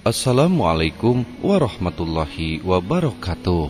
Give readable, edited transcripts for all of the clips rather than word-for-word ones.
Assalamualaikum warahmatullahi wabarakatuh.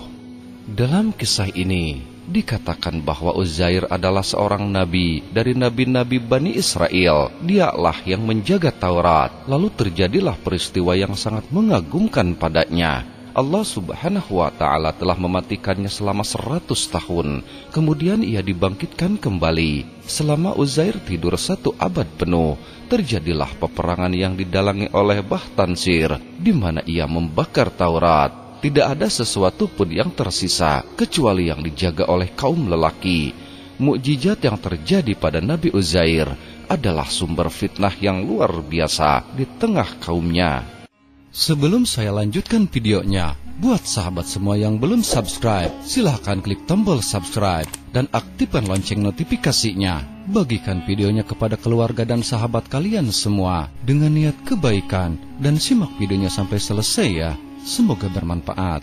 Dalam kisah ini dikatakan bahwa Uzair adalah seorang nabi dari nabi-nabi Bani Israel. Dialah yang menjaga Taurat. Lalu terjadilah peristiwa yang sangat mengagumkan padanya. Allah subhanahu wa ta'ala telah mematikannya selama 100 tahun. Kemudian ia dibangkitkan kembali. Selama Uzair tidur 1 abad penuh, terjadilah peperangan yang didalangi oleh Bahtansir, di mana ia membakar Taurat. Tidak ada sesuatu pun yang tersisa, kecuali yang dijaga oleh kaum lelaki. Mukjizat yang terjadi pada Nabi Uzair adalah sumber fitnah yang luar biasa di tengah kaumnya. Sebelum saya lanjutkan videonya, buat sahabat semua yang belum subscribe, silahkan klik tombol subscribe dan aktifkan lonceng notifikasinya. Bagikan videonya kepada keluarga dan sahabat kalian semua dengan niat kebaikan, dan simak videonya sampai selesai ya. Semoga bermanfaat.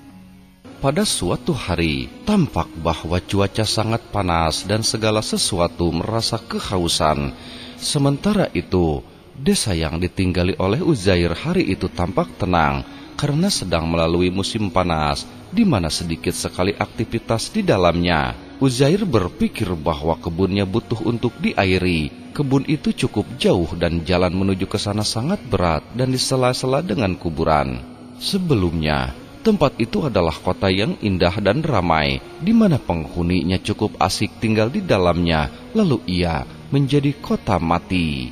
Pada suatu hari, tampak bahwa cuaca sangat panas dan segala sesuatu merasa kehausan. Sementara itu, desa yang ditinggali oleh Uzair hari itu tampak tenang karena sedang melalui musim panas, di mana sedikit sekali aktivitas di dalamnya. Uzair berpikir bahwa kebunnya butuh untuk diairi. Kebun itu cukup jauh dan jalan menuju ke sana sangat berat dan disela-sela dengan kuburan. Sebelumnya, tempat itu adalah kota yang indah dan ramai, di mana penghuninya cukup asik tinggal di dalamnya. Lalu ia menjadi kota mati.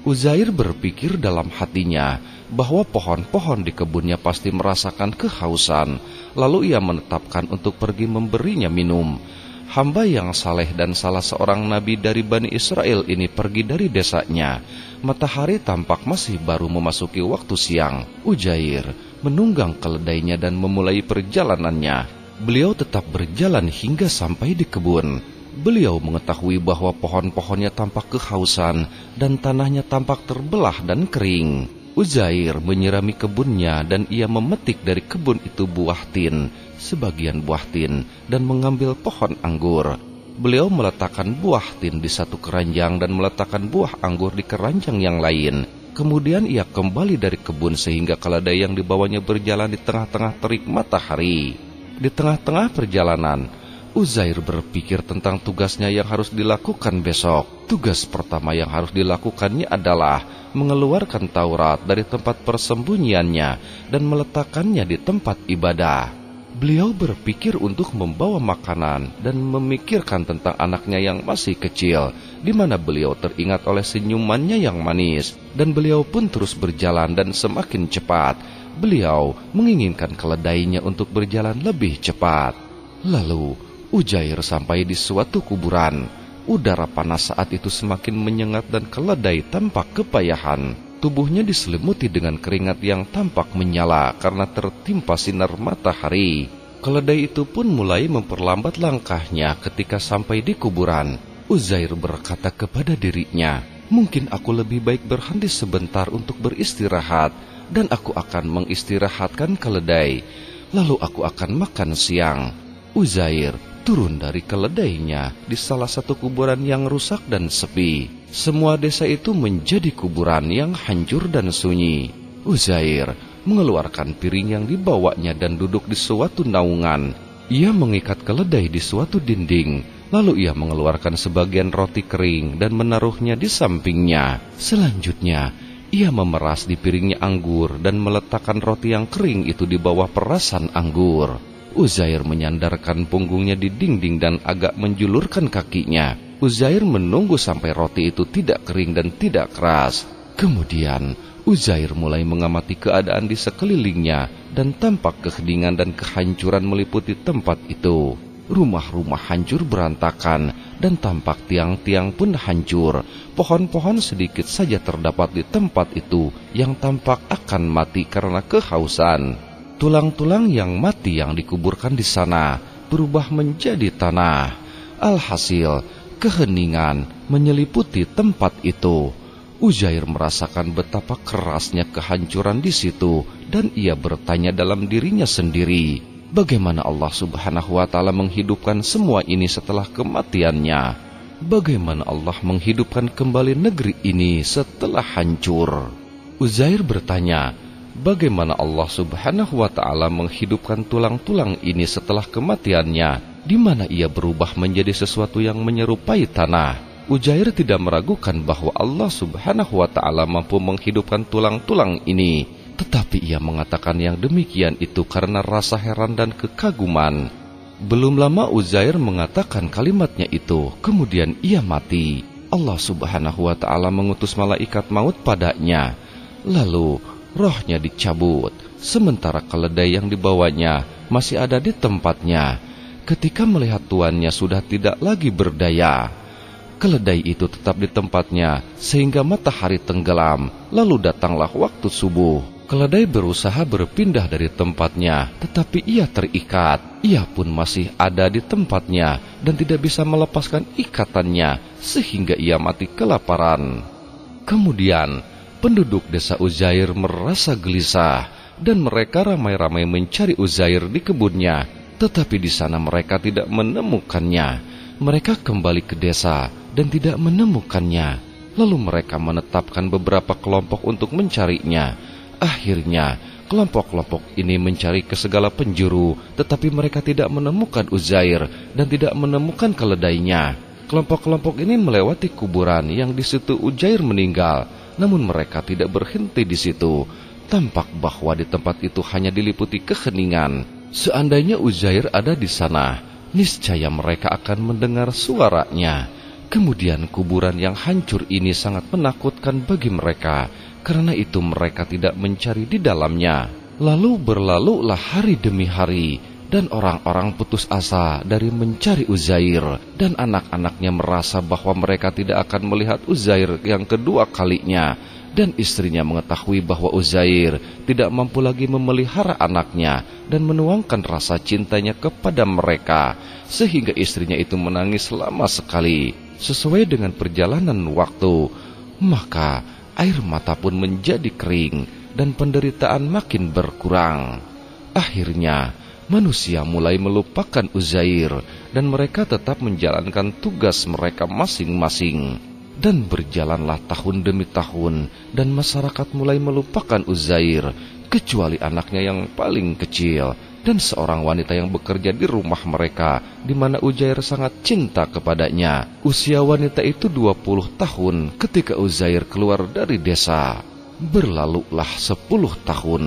Uzair berpikir dalam hatinya bahwa pohon-pohon di kebunnya pasti merasakan kehausan. Lalu ia menetapkan untuk pergi memberinya minum. Hamba yang saleh dan salah seorang nabi dari Bani Israel ini pergi dari desanya. Matahari tampak masih baru memasuki waktu siang. Uzair menunggang keledainya dan memulai perjalanannya. Beliau tetap berjalan hingga sampai di kebun. Beliau mengetahui bahwa pohon-pohonnya tampak kehausan dan tanahnya tampak terbelah dan kering. Uzair menyirami kebunnya dan ia memetik dari kebun itu buah tin, sebagian buah tin, dan mengambil pohon anggur. Beliau meletakkan buah tin di satu keranjang dan meletakkan buah anggur di keranjang yang lain. Kemudian ia kembali dari kebun sehingga keledai yang dibawanya berjalan di tengah-tengah terik matahari. Di tengah-tengah perjalanan, Uzair berpikir tentang tugasnya yang harus dilakukan besok. Tugas pertama yang harus dilakukannya adalah mengeluarkan Taurat dari tempat persembunyiannya dan meletakkannya di tempat ibadah. Beliau berpikir untuk membawa makanan dan memikirkan tentang anaknya yang masih kecil, di mana beliau teringat oleh senyumannya yang manis, dan beliau pun terus berjalan dan semakin cepat. Beliau menginginkan keledainya untuk berjalan lebih cepat. Lalu Uzair sampai di suatu kuburan. Udara panas saat itu semakin menyengat dan keledai tampak kepayahan. Tubuhnya diselimuti dengan keringat yang tampak menyala karena tertimpa sinar matahari. Keledai itu pun mulai memperlambat langkahnya ketika sampai di kuburan. Uzair berkata kepada dirinya, mungkin aku lebih baik berhenti sebentar untuk beristirahat, dan aku akan mengistirahatkan keledai. Lalu aku akan makan siang. Uzair turun dari keledainya di salah satu kuburan yang rusak dan sepi. Semua desa itu menjadi kuburan yang hancur dan sunyi. Uzair mengeluarkan piring yang dibawanya dan duduk di suatu naungan. Ia mengikat keledai di suatu dinding. Lalu ia mengeluarkan sebagian roti kering dan menaruhnya di sampingnya. Selanjutnya, ia memeras di piringnya anggur dan meletakkan roti yang kering itu di bawah perasan anggur. Uzair menyandarkan punggungnya di dinding dan agak menjulurkan kakinya. Uzair menunggu sampai roti itu tidak kering dan tidak keras. Kemudian Uzair mulai mengamati keadaan di sekelilingnya dan tampak keheningan dan kehancuran meliputi tempat itu. Rumah-rumah hancur berantakan dan tampak tiang-tiang pun hancur. Pohon-pohon sedikit saja terdapat di tempat itu yang tampak akan mati karena kehausan. Tulang-tulang yang mati yang dikuburkan di sana berubah menjadi tanah. Alhasil, keheningan menyeliputi tempat itu. Uzair merasakan betapa kerasnya kehancuran di situ, dan ia bertanya dalam dirinya sendiri, bagaimana Allah subhanahu wa ta'ala menghidupkan semua ini setelah kematiannya? Bagaimana Allah menghidupkan kembali negeri ini setelah hancur? Uzair bertanya, bagaimana Allah Subhanahu wa Ta'ala menghidupkan tulang-tulang ini setelah kematiannya, di mana ia berubah menjadi sesuatu yang menyerupai tanah. Uzair tidak meragukan bahwa Allah Subhanahu wa Ta'ala mampu menghidupkan tulang-tulang ini, tetapi ia mengatakan yang demikian itu karena rasa heran dan kekaguman. Belum lama Uzair mengatakan kalimatnya itu, kemudian ia mati. Allah Subhanahu wa Ta'ala mengutus malaikat maut padanya, lalu rohnya dicabut, sementara keledai yang dibawanya masih ada di tempatnya. Ketika melihat tuannya sudah tidak lagi berdaya, keledai itu tetap di tempatnya sehingga matahari tenggelam. Lalu datanglah waktu subuh. Keledai berusaha berpindah dari tempatnya, tetapi ia terikat. Ia pun masih ada di tempatnya dan tidak bisa melepaskan ikatannya, sehingga ia mati kelaparan. Kemudian penduduk desa Uzair merasa gelisah dan mereka ramai-ramai mencari Uzair di kebunnya, tetapi di sana mereka tidak menemukannya. Mereka kembali ke desa dan tidak menemukannya. Lalu mereka menetapkan beberapa kelompok untuk mencarinya. Akhirnya kelompok-kelompok ini mencari ke segala penjuru, tetapi mereka tidak menemukan Uzair dan tidak menemukan keledainya. Kelompok-kelompok ini melewati kuburan yang di situ Uzair meninggal. Namun mereka tidak berhenti di situ. Tampak bahwa di tempat itu hanya diliputi keheningan. Seandainya Uzair ada di sana, niscaya mereka akan mendengar suaranya. Kemudian kuburan yang hancur ini sangat menakutkan bagi mereka. Karena itu mereka tidak mencari di dalamnya. Lalu berlalulah hari demi hari, dan orang-orang putus asa dari mencari Uzair, dan anak-anaknya merasa bahwa mereka tidak akan melihat Uzair yang kedua kalinya, dan istrinya mengetahui bahwa Uzair tidak mampu lagi memelihara anaknya dan menuangkan rasa cintanya kepada mereka, sehingga istrinya itu menangis lama sekali. Sesuai dengan perjalanan waktu, maka air mata pun menjadi kering dan penderitaan makin berkurang. Akhirnya manusia mulai melupakan Uzair dan mereka tetap menjalankan tugas mereka masing-masing. Dan berjalanlah tahun demi tahun dan masyarakat mulai melupakan Uzair, kecuali anaknya yang paling kecil dan seorang wanita yang bekerja di rumah mereka, di mana Uzair sangat cinta kepadanya. Usia wanita itu 20 tahun ketika Uzair keluar dari desa. Berlalulah 10 tahun,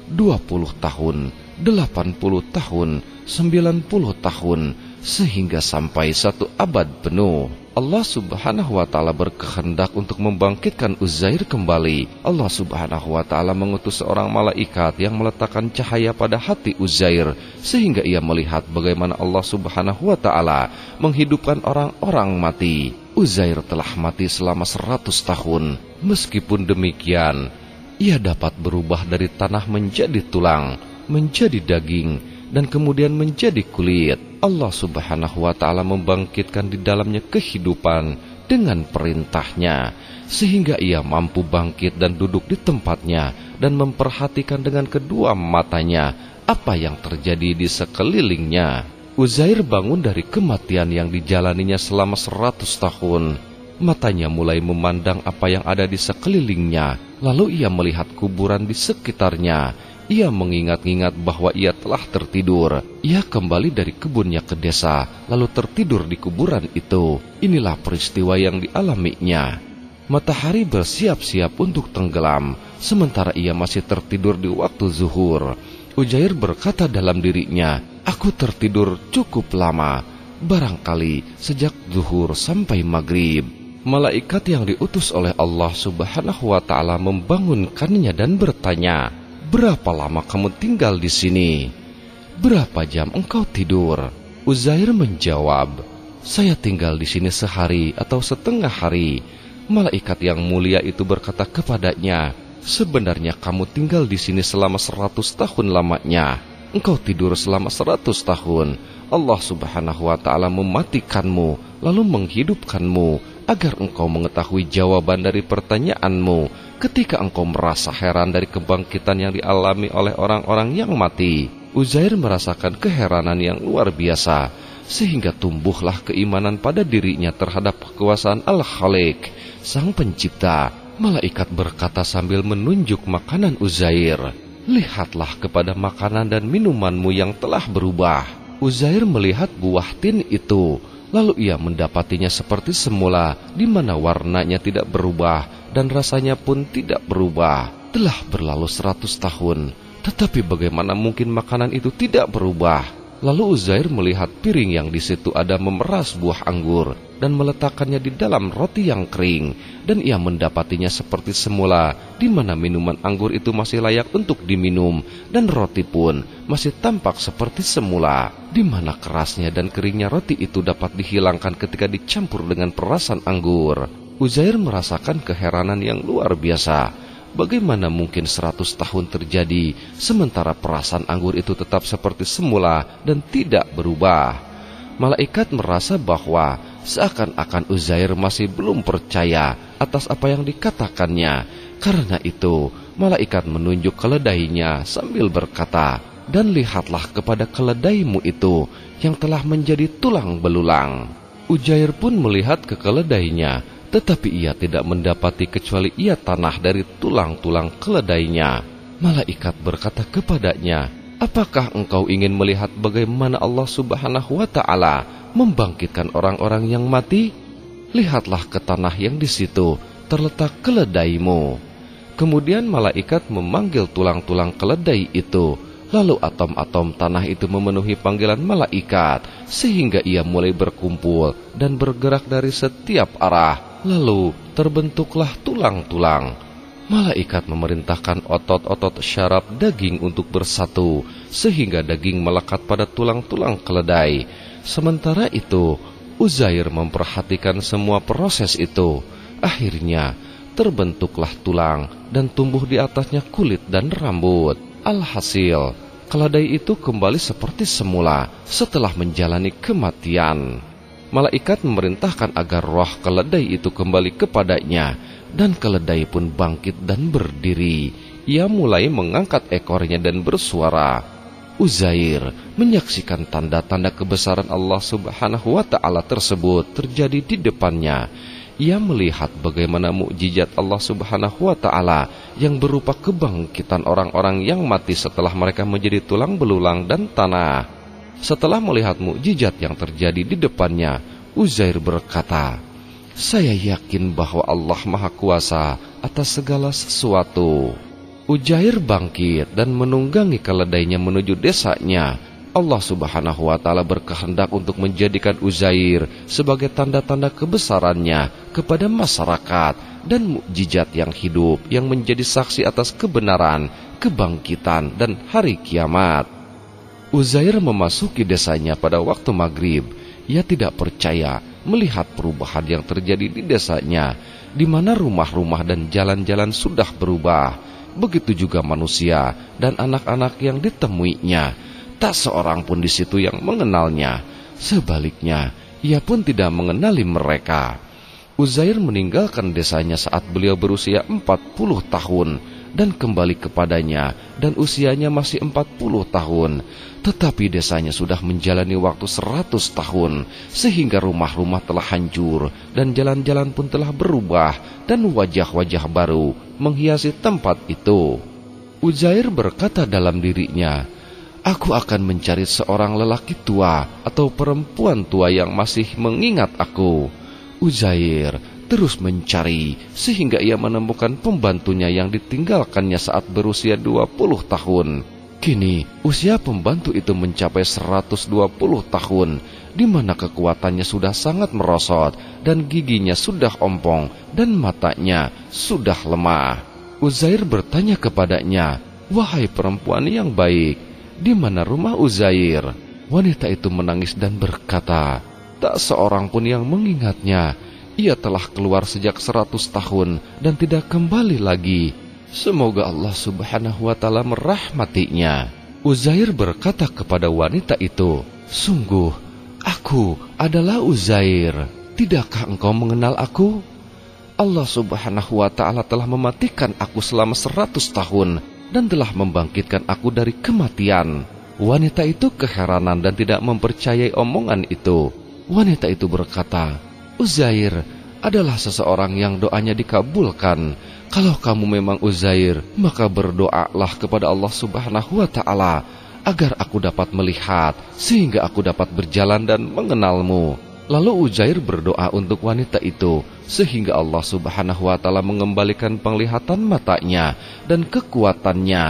20 tahun, 80 tahun, 90 tahun, sehingga sampai 1 abad penuh. Allah Subhanahu wa Ta'ala berkehendak untuk membangkitkan Uzair kembali. Allah Subhanahu wa Ta'ala mengutus seorang malaikat yang meletakkan cahaya pada hati Uzair, sehingga ia melihat bagaimana Allah Subhanahu wa Ta'ala menghidupkan orang-orang mati. Uzair telah mati selama 100 tahun. Meskipun demikian, ia dapat berubah dari tanah menjadi tulang, menjadi daging, dan kemudian menjadi kulit. Allah Subhanahu wa Ta'ala membangkitkan di dalamnya kehidupan dengan perintahnya, sehingga ia mampu bangkit dan duduk di tempatnya dan memperhatikan dengan kedua matanya apa yang terjadi di sekelilingnya. Uzair bangun dari kematian yang dijalaninya selama 100 tahun. Matanya mulai memandang apa yang ada di sekelilingnya, lalu ia melihat kuburan di sekitarnya. Ia mengingat-ingat bahwa ia telah tertidur. Ia kembali dari kebunnya ke desa, lalu tertidur di kuburan itu. Inilah peristiwa yang dialaminya. Matahari bersiap-siap untuk tenggelam, sementara ia masih tertidur di waktu zuhur. Uzair berkata dalam dirinya, "Aku tertidur cukup lama, barangkali sejak zuhur sampai maghrib." Malaikat yang diutus oleh Allah Subhanahu wa Ta'ala membangunkannya dan bertanya, "Berapa lama kamu tinggal di sini? Berapa jam engkau tidur?" Uzair menjawab, "Saya tinggal di sini sehari atau setengah hari." Malaikat yang mulia itu berkata kepadanya, "Sebenarnya kamu tinggal di sini selama 100 tahun lamanya. Engkau tidur selama 100 tahun. Allah Subhanahu wa Ta'ala mematikanmu lalu menghidupkanmu agar engkau mengetahui jawaban dari pertanyaanmu ketika engkau merasa heran dari kebangkitan yang dialami oleh orang-orang yang mati." Uzair merasakan keheranan yang luar biasa, sehingga tumbuhlah keimanan pada dirinya terhadap kekuasaan Al-Khaliq, Sang Pencipta. Malaikat berkata sambil menunjuk makanan Uzair, "Lihatlah kepada makanan dan minumanmu yang telah berubah." Uzair melihat buah tin itu, lalu ia mendapatinya seperti semula, di mana warnanya tidak berubah dan rasanya pun tidak berubah. Telah berlalu 100 tahun, tetapi bagaimana mungkin makanan itu tidak berubah? Lalu Uzair melihat piring yang di situ ada memeras buah anggur dan meletakkannya di dalam roti yang kering, dan ia mendapatinya seperti semula, di mana minuman anggur itu masih layak untuk diminum, dan roti pun masih tampak seperti semula, di mana kerasnya dan keringnya roti itu dapat dihilangkan ketika dicampur dengan perasan anggur. Uzair merasakan keheranan yang luar biasa. Bagaimana mungkin 100 tahun terjadi, sementara perasan anggur itu tetap seperti semula dan tidak berubah? Malaikat merasa bahwa seakan-akan Uzair masih belum percaya atas apa yang dikatakannya. Karena itu, malaikat menunjuk keledainya sambil berkata, "Dan lihatlah kepada keledaimu itu yang telah menjadi tulang belulang." Uzair pun melihat ke keledainya, tetapi ia tidak mendapati kecuali ia tanah dari tulang-tulang keledainya. Malaikat berkata kepadanya, "Apakah engkau ingin melihat bagaimana Allah Subhanahu wa Ta'ala membangkitkan orang-orang yang mati? Lihatlah ke tanah yang di situ terletak keledaimu." Kemudian malaikat memanggil tulang-tulang keledai itu. Lalu atom-atom tanah itu memenuhi panggilan malaikat, sehingga ia mulai berkumpul dan bergerak dari setiap arah. Lalu terbentuklah tulang-tulang. Malaikat memerintahkan otot-otot syaraf daging untuk bersatu, sehingga daging melekat pada tulang-tulang keledai. Sementara itu, Uzair memperhatikan semua proses itu. Akhirnya, terbentuklah tulang dan tumbuh di atasnya kulit dan rambut. Alhasil, keledai itu kembali seperti semula setelah menjalani kematian. Malaikat memerintahkan agar roh keledai itu kembali kepadanya, dan keledai pun bangkit dan berdiri. Ia mulai mengangkat ekornya dan bersuara. Uzair menyaksikan tanda-tanda kebesaran Allah Subhanahu wa Ta'ala tersebut terjadi di depannya. Ia melihat bagaimana mukjizat Allah Subhanahu wa Ta'ala yang berupa kebangkitan orang-orang yang mati setelah mereka menjadi tulang belulang dan tanah. Setelah melihat mukjizat yang terjadi di depannya, Uzair berkata, "Saya yakin bahwa Allah Maha Kuasa atas segala sesuatu." Uzair bangkit dan menunggangi keledainya menuju desanya. Allah Subhanahu wa Ta'ala berkehendak untuk menjadikan Uzair sebagai tanda-tanda kebesarannya kepada masyarakat dan mukjizat yang hidup yang menjadi saksi atas kebenaran, kebangkitan, dan hari kiamat. Uzair memasuki desanya pada waktu maghrib. Ia tidak percaya melihat perubahan yang terjadi di desanya, di mana rumah-rumah dan jalan-jalan sudah berubah. Begitu juga manusia dan anak-anak yang ditemuinya. Tak seorang pun di situ yang mengenalnya. Sebaliknya, ia pun tidak mengenali mereka. Uzair meninggalkan desanya saat beliau berusia 40 tahun dan kembali kepadanya dan usianya masih 40 tahun. Tetapi desanya sudah menjalani waktu 100 tahun, sehingga rumah-rumah telah hancur dan jalan-jalan pun telah berubah dan wajah-wajah baru menghiasi tempat itu. Uzair berkata dalam dirinya, "Aku akan mencari seorang lelaki tua atau perempuan tua yang masih mengingat aku." Uzair terus mencari sehingga ia menemukan pembantunya yang ditinggalkannya saat berusia 20 tahun. Kini usia pembantu itu mencapai 120 tahun, di mana kekuatannya sudah sangat merosot dan giginya sudah ompong dan matanya sudah lemah. Uzair bertanya kepadanya, "Wahai perempuan yang baik, di mana rumah Uzair?" Wanita itu menangis dan berkata, "Tak seorang pun yang mengingatnya. Ia telah keluar sejak 100 tahun dan tidak kembali lagi. Semoga Allah Subhanahu wa Ta'ala merahmatinya." Uzair berkata kepada wanita itu, "Sungguh, aku adalah Uzair. Tidakkah engkau mengenal aku? Allah Subhanahu wa Ta'ala telah mematikan aku selama 100 tahun dan telah membangkitkan aku dari kematian." Wanita itu keheranan dan tidak mempercayai omongan itu. Wanita itu berkata, "Uzair adalah seseorang yang doanya dikabulkan. Kalau kamu memang Uzair, maka berdoalah kepada Allah Subhanahu wa Ta'ala agar aku dapat melihat, sehingga aku dapat berjalan dan mengenalmu. Lalu Uzair berdoa untuk wanita itu, sehingga Allah Subhanahu wa Ta'ala mengembalikan penglihatan matanya dan kekuatannya.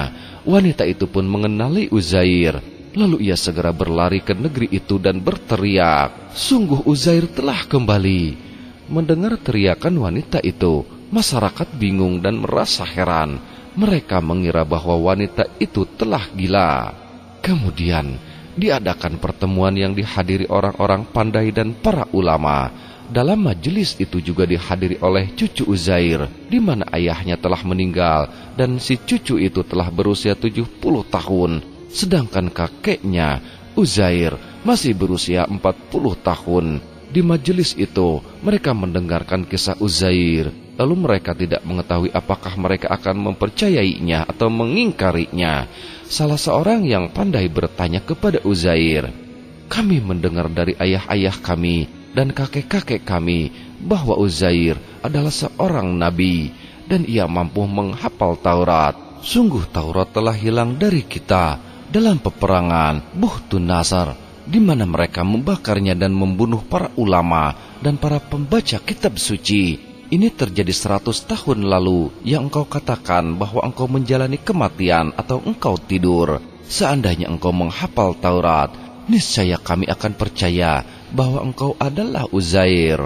Wanita itu pun mengenali Uzair. Lalu ia segera berlari ke negeri itu dan berteriak, "Sungguh Uzair telah kembali." Mendengar teriakan wanita itu, masyarakat bingung dan merasa heran. Mereka mengira bahwa wanita itu telah gila. Kemudian diadakan pertemuan yang dihadiri orang-orang pandai dan para ulama. Dalam majelis itu juga dihadiri oleh cucu Uzair, di mana ayahnya telah meninggal dan si cucu itu telah berusia 70 tahun. Sedangkan kakeknya, Uzair, masih berusia 40 tahun. Di majelis itu, mereka mendengarkan kisah Uzair. Lalu mereka tidak mengetahui apakah mereka akan mempercayainya atau mengingkarinya. Salah seorang yang pandai bertanya kepada Uzair, "Kami mendengar dari ayah-ayah kami dan kakek-kakek kami bahwa Uzair adalah seorang nabi dan ia mampu menghafal Taurat. Sungguh Taurat telah hilang dari kita dalam peperangan Buhtun Nasr, di mana mereka membakarnya dan membunuh para ulama dan para pembaca kitab suci. Ini terjadi 100 tahun lalu yang engkau katakan bahwa engkau menjalani kematian atau engkau tidur. Seandainya engkau menghafal Taurat, niscaya kami akan percaya bahwa engkau adalah Uzair."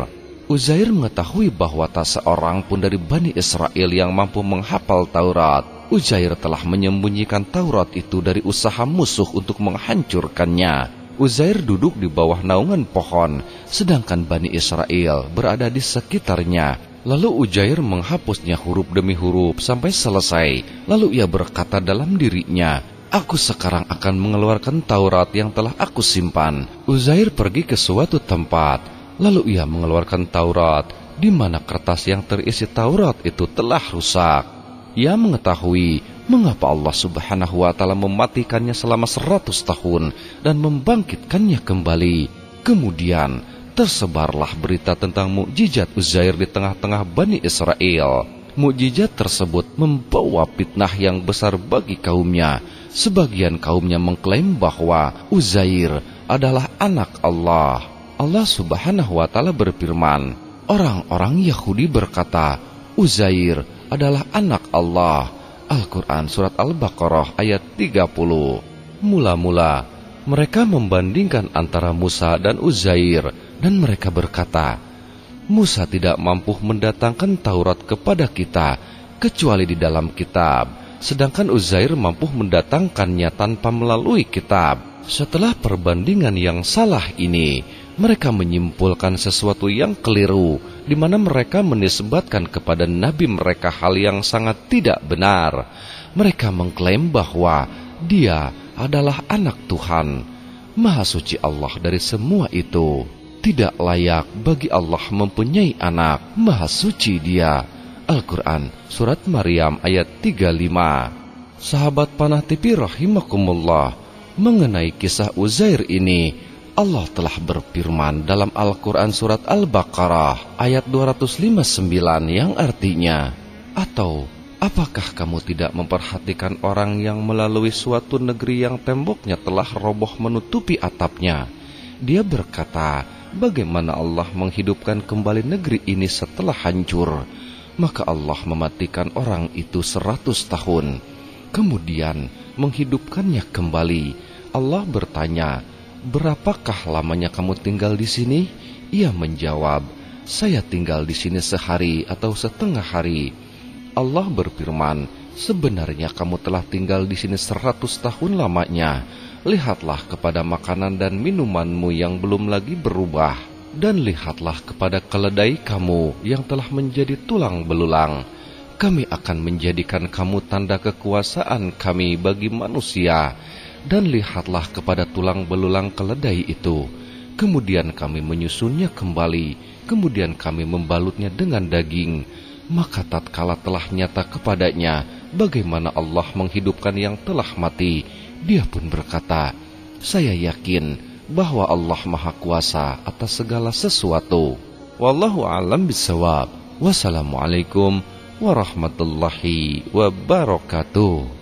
Uzair mengetahui bahwa tak seorang pun dari Bani Israel yang mampu menghafal Taurat. Uzair telah menyembunyikan Taurat itu dari usaha musuh untuk menghancurkannya. Uzair duduk di bawah naungan pohon, sedangkan Bani Israel berada di sekitarnya. Lalu Uzair menghapusnya huruf demi huruf sampai selesai. Lalu ia berkata dalam dirinya, "Aku sekarang akan mengeluarkan Taurat yang telah aku simpan." Uzair pergi ke suatu tempat, lalu ia mengeluarkan Taurat, di mana kertas yang terisi Taurat itu telah rusak. Ia mengetahui mengapa Allah Subhanahu wa Ta'ala mematikannya selama 100 tahun dan membangkitkannya kembali. Kemudian tersebarlah berita tentang mukjizat Uzair di tengah-tengah Bani Israel. Mukjizat tersebut membawa fitnah yang besar bagi kaumnya. Sebagian kaumnya mengklaim bahwa Uzair adalah anak Allah. Allah Subhanahu wa Ta'ala berfirman, orang-orang Yahudi berkata, Uzair adalah anak Allah. Al-Quran Surat Al-Baqarah ayat 30. Mula-mula mereka membandingkan antara Musa dan Uzair, dan mereka berkata, Musa tidak mampu mendatangkan Taurat kepada kita kecuali di dalam kitab, sedangkan Uzair mampu mendatangkannya tanpa melalui kitab. Setelah perbandingan yang salah ini, mereka menyimpulkan sesuatu yang keliru, di mana mereka menisbatkan kepada nabi mereka hal yang sangat tidak benar. Mereka mengklaim bahwa dia adalah anak Tuhan. Maha suci Allah dari semua itu. Tidak layak bagi Allah mempunyai anak. Maha suci dia. Al-Quran Surat Maryam ayat 35. Sahabat Panah TV rahimakumullah, mengenai kisah Uzair ini, Allah telah berfirman dalam Al-Quran Surat Al-Baqarah ayat 259 yang artinya, atau apakah kamu tidak memperhatikan orang yang melalui suatu negeri yang temboknya telah roboh menutupi atapnya? Dia berkata, bagaimana Allah menghidupkan kembali negeri ini setelah hancur? Maka Allah mematikan orang itu 100 tahun, kemudian menghidupkannya kembali. Allah bertanya, berapakah lamanya kamu tinggal di sini? Ia menjawab, saya tinggal di sini sehari atau setengah hari. Allah berfirman, sebenarnya kamu telah tinggal di sini 100 tahun lamanya. Lihatlah kepada makanan dan minumanmu yang belum lagi berubah, dan lihatlah kepada keledai kamu yang telah menjadi tulang belulang. Kami akan menjadikan kamu tanda kekuasaan kami bagi manusia. Dan lihatlah kepada tulang belulang keledai itu. Kemudian kami menyusunnya kembali, kemudian kami membalutnya dengan daging. Maka tatkala telah nyata kepadanya bagaimana Allah menghidupkan yang telah mati, dia pun berkata, saya yakin bahwa Allah Maha Kuasa atas segala sesuatu. Wallahu a'lam bishawab. Wassalamualaikum warahmatullahi wabarakatuh.